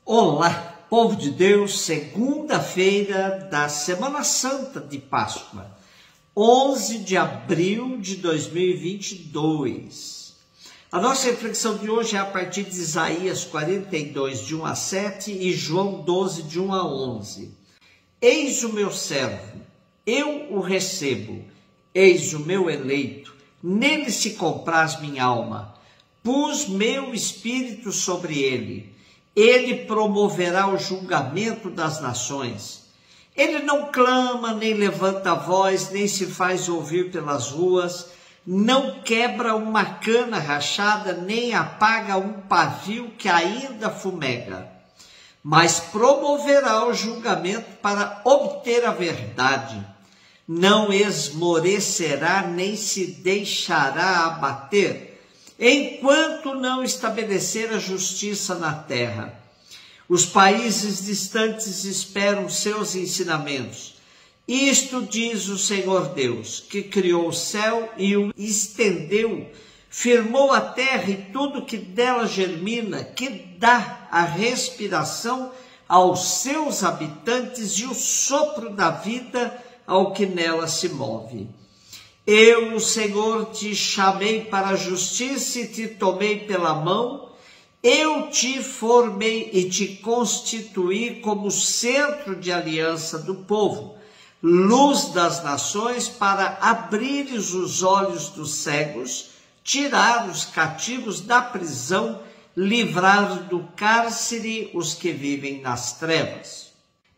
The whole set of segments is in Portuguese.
Olá, povo de Deus, segunda-feira da Semana Santa de Páscoa, 11 de abril de 2022. A nossa reflexão de hoje é a partir de Isaías 42, de 1 a 7 e João 12, de 1 a 11. Eis o meu servo, eu o recebo, eis o meu eleito, nele se compraz minha alma. Pus meu espírito sobre ele. Ele promoverá o julgamento das nações. Ele não clama, nem levanta a voz, nem se faz ouvir pelas ruas, não quebra uma cana rachada, nem apaga um pavio que ainda fumega, mas promoverá o julgamento para obter a verdade. Não esmorecerá, nem se deixará abater, enquanto não estabelecer a justiça na terra. Os países distantes esperam seus ensinamentos. Isto diz o Senhor Deus, que criou o céu e o estendeu, firmou a terra e tudo que dela germina, que dá a respiração aos seus habitantes e o sopro da vida ao que nela se move. Eu, o Senhor, te chamei para a justiça e te tomei pela mão. Eu te formei e te constituí como centro de aliança do povo, luz das nações, para abrires os olhos dos cegos, tirar os cativos da prisão, livrar do cárcere os que vivem nas trevas.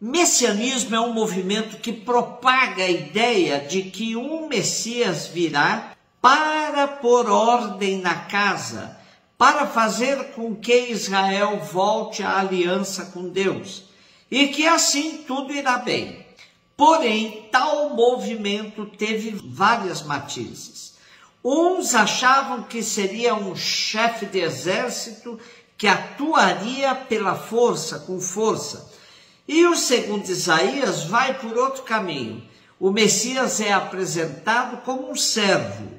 Messianismo é um movimento que propaga a ideia de que um Messias virá para pôr ordem na casa, para fazer com que Israel volte à aliança com Deus, e que assim tudo irá bem. Porém, tal movimento teve várias matizes. Uns achavam que seria um chefe de exército que atuaria pela força, com força. E o segundo Isaías vai por outro caminho. O Messias é apresentado como um servo,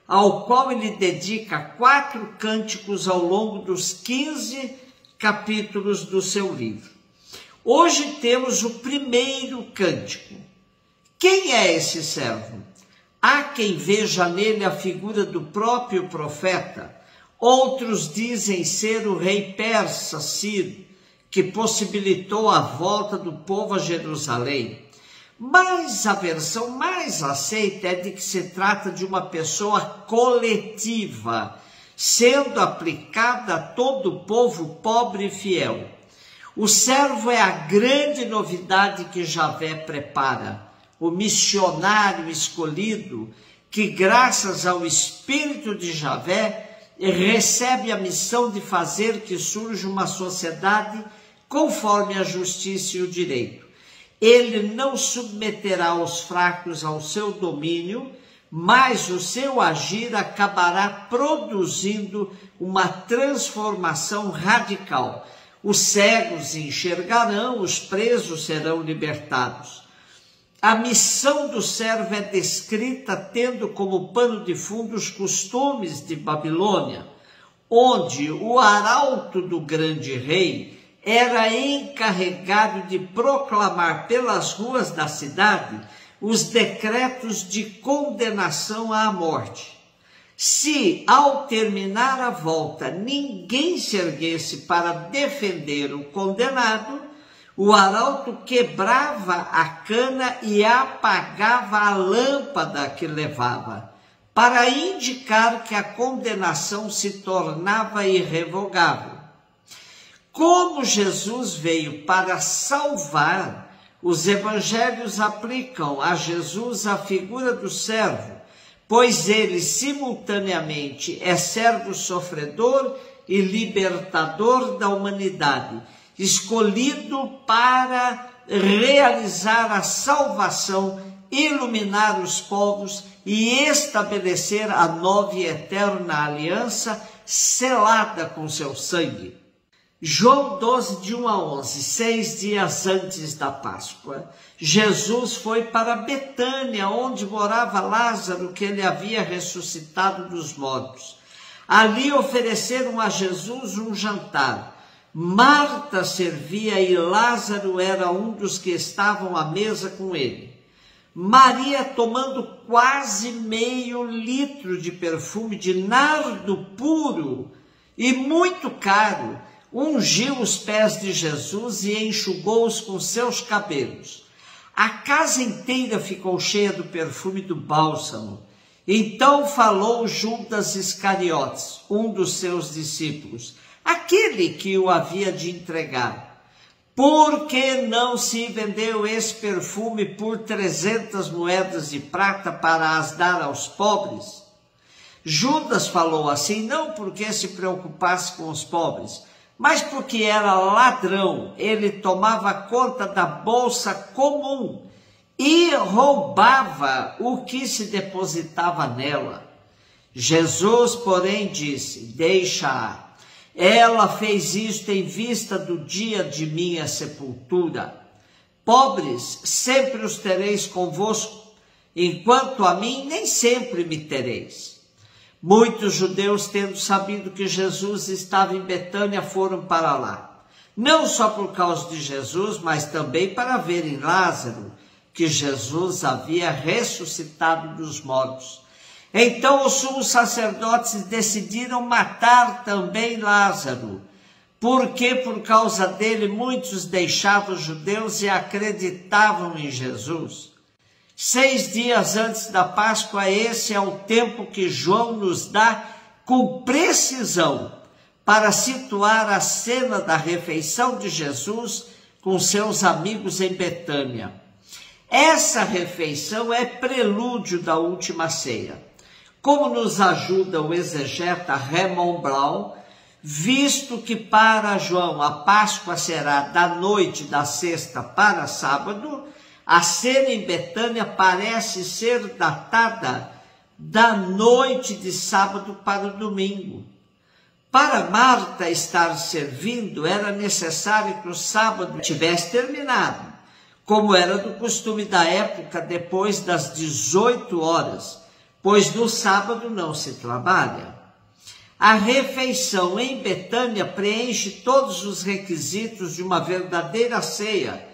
ao qual ele dedica 4 cânticos ao longo dos 15 capítulos do seu livro. Hoje temos o primeiro cântico. Quem é esse servo? Há quem veja nele a figura do próprio profeta. Outros dizem ser o rei persa Ciro, que possibilitou a volta do povo a Jerusalém. Mas a versão mais aceita é de que se trata de uma pessoa coletiva, sendo aplicada a todo o povo pobre e fiel. O servo é a grande novidade que Javé prepara, o missionário escolhido que, graças ao Espírito de Javé, recebe a missão de fazer que surja uma sociedade conforme a justiça e o direito. Ele não submeterá os fracos ao seu domínio, mas o seu agir acabará produzindo uma transformação radical. Os cegos enxergarão, os presos serão libertados. A missão do servo é descrita tendo como pano de fundo os costumes de Babilônia, onde o arauto do grande rei era encarregado de proclamar pelas ruas da cidade os decretos de condenação à morte. Se, ao terminar a volta, ninguém se erguesse para defender o condenado, o arauto quebrava a cana e apagava a lâmpada que levava, para indicar que a condenação se tornava irrevogável. Como Jesus veio para salvar, os evangelhos aplicam a Jesus a figura do servo, pois ele simultaneamente é servo sofredor e libertador da humanidade, escolhido para realizar a salvação, iluminar os povos e estabelecer a nova e eterna aliança selada com seu sangue. João 12, de 1 a 11, 6 dias antes da Páscoa, Jesus foi para Betânia, onde morava Lázaro, que ele havia ressuscitado dos mortos. Ali ofereceram a Jesus um jantar. Marta servia e Lázaro era um dos que estavam à mesa com ele. Maria, tomando quase meio litro de perfume de nardo puro e muito caro, ungiu os pés de Jesus e enxugou-os com seus cabelos. A casa inteira ficou cheia do perfume do bálsamo. Então falou Judas Iscariotes, um dos seus discípulos, aquele que o havia de entregar. Por que não se vendeu esse perfume por 300 moedas de prata para as dar aos pobres? Judas falou assim não porque se preocupasse com os pobres, mas porque era ladrão. Ele tomava conta da bolsa comum e roubava o que se depositava nela. Jesus, porém, disse: deixa-a. Ela fez isto em vista do dia de minha sepultura. Pobres sempre os tereis convosco, enquanto a mim nem sempre me tereis. Muitos judeus, tendo sabido que Jesus estava em Betânia, foram para lá. Não só por causa de Jesus, mas também para verem Lázaro, que Jesus havia ressuscitado dos mortos. Então os sumos sacerdotes decidiram matar também Lázaro, porque por causa dele muitos deixavam os judeus e acreditavam em Jesus. 6 dias antes da Páscoa, esse é o tempo que João nos dá com precisão para situar a cena da refeição de Jesus com seus amigos em Betânia. Essa refeição é prelúdio da última ceia. Como nos ajuda o exegeta Raymond Brown, visto que para João a Páscoa será da noite da sexta para sábado, a cena em Betânia parece ser datada da noite de sábado para o domingo. Para Marta estar servindo, era necessário que o sábado tivesse terminado, como era do costume da época depois das 18 horas, pois no sábado não se trabalha. A refeição em Betânia preenche todos os requisitos de uma verdadeira ceia,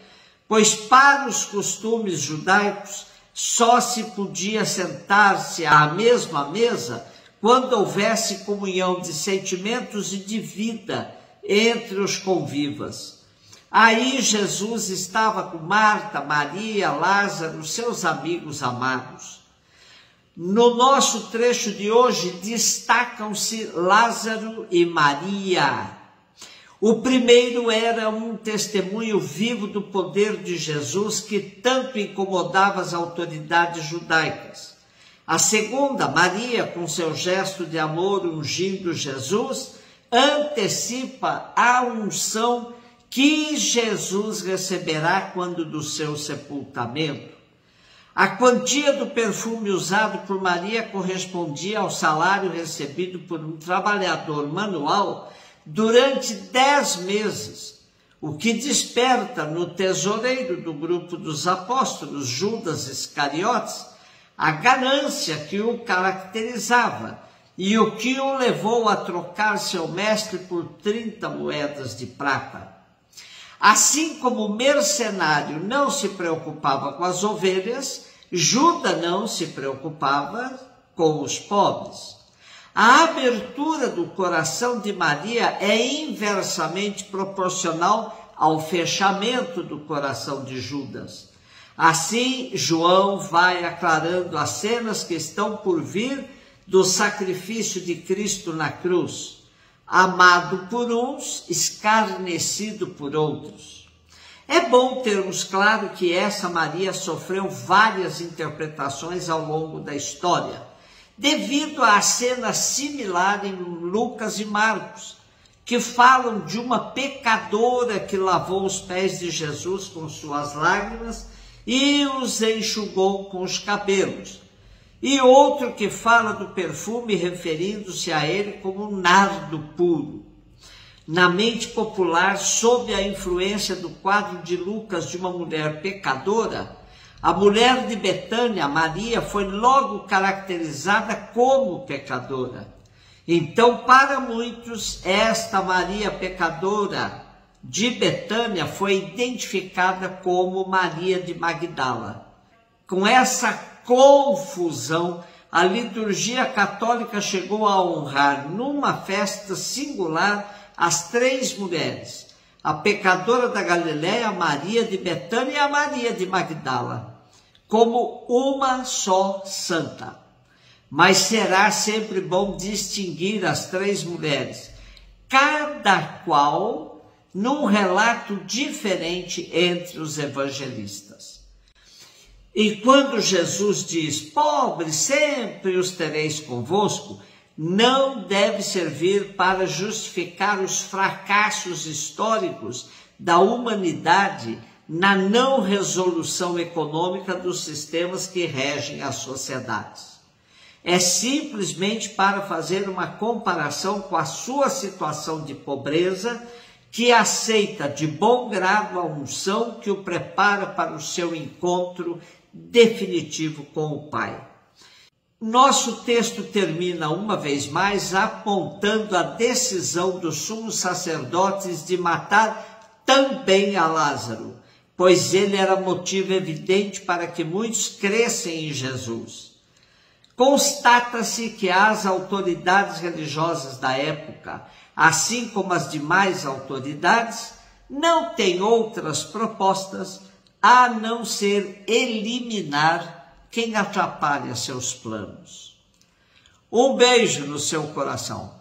pois para os costumes judaicos só se podia sentar-se à mesma mesa quando houvesse comunhão de sentimentos e de vida entre os convivas. Aí Jesus estava com Marta, Maria, Lázaro, seus amigos amados. No nosso trecho de hoje destacam-se Lázaro e Maria. O primeiro era um testemunho vivo do poder de Jesus que tanto incomodava as autoridades judaicas. A segunda, Maria, com seu gesto de amor ungindo Jesus, antecipa a unção que Jesus receberá quando do seu sepultamento. A quantia do perfume usado por Maria correspondia ao salário recebido por um trabalhador manual durante 10 meses, o que desperta no tesoureiro do grupo dos apóstolos, Judas Iscariotes, a ganância que o caracterizava e o que o levou a trocar seu mestre por 30 moedas de prata. Assim como o mercenário não se preocupava com as ovelhas, Judas não se preocupava com os pobres. A abertura do coração de Maria é inversamente proporcional ao fechamento do coração de Judas. Assim, João vai aclarando as cenas que estão por vir do sacrifício de Cristo na cruz. Amado por uns, escarnecido por outros. É bom termos claro que essa Maria sofreu várias interpretações ao longo da história, devido à cena similar em Lucas e Marcos, que falam de uma pecadora que lavou os pés de Jesus com suas lágrimas e os enxugou com os cabelos. E outro que fala do perfume referindo-se a ele como um nardo puro. Na mente popular, sob a influência do quadro de Lucas de uma mulher pecadora, a mulher de Betânia, Maria, foi logo caracterizada como pecadora. Então, para muitos, esta Maria pecadora de Betânia foi identificada como Maria de Magdala. Com essa confusão, a liturgia católica chegou a honrar numa festa singular as três mulheres: a pecadora da Galiléia, a Maria de Betânia e a Maria de Magdala, como uma só santa. Mas será sempre bom distinguir as três mulheres, cada qual num relato diferente entre os evangelistas. E quando Jesus diz: pobres sempre os tereis convosco, não deve servir para justificar os fracassos históricos da humanidade na não resolução econômica dos sistemas que regem as sociedades. É simplesmente para fazer uma comparação com a sua situação de pobreza, que aceita de bom grado a unção que o prepara para o seu encontro definitivo com o Pai. Nosso texto termina uma vez mais apontando a decisão dos sumos sacerdotes de matar também a Lázaro, pois ele era motivo evidente para que muitos crescem em Jesus. Constata-se que as autoridades religiosas da época, assim como as demais autoridades, não têm outras propostas a não ser eliminar quem atrapalha seus planos. Um beijo no seu coração.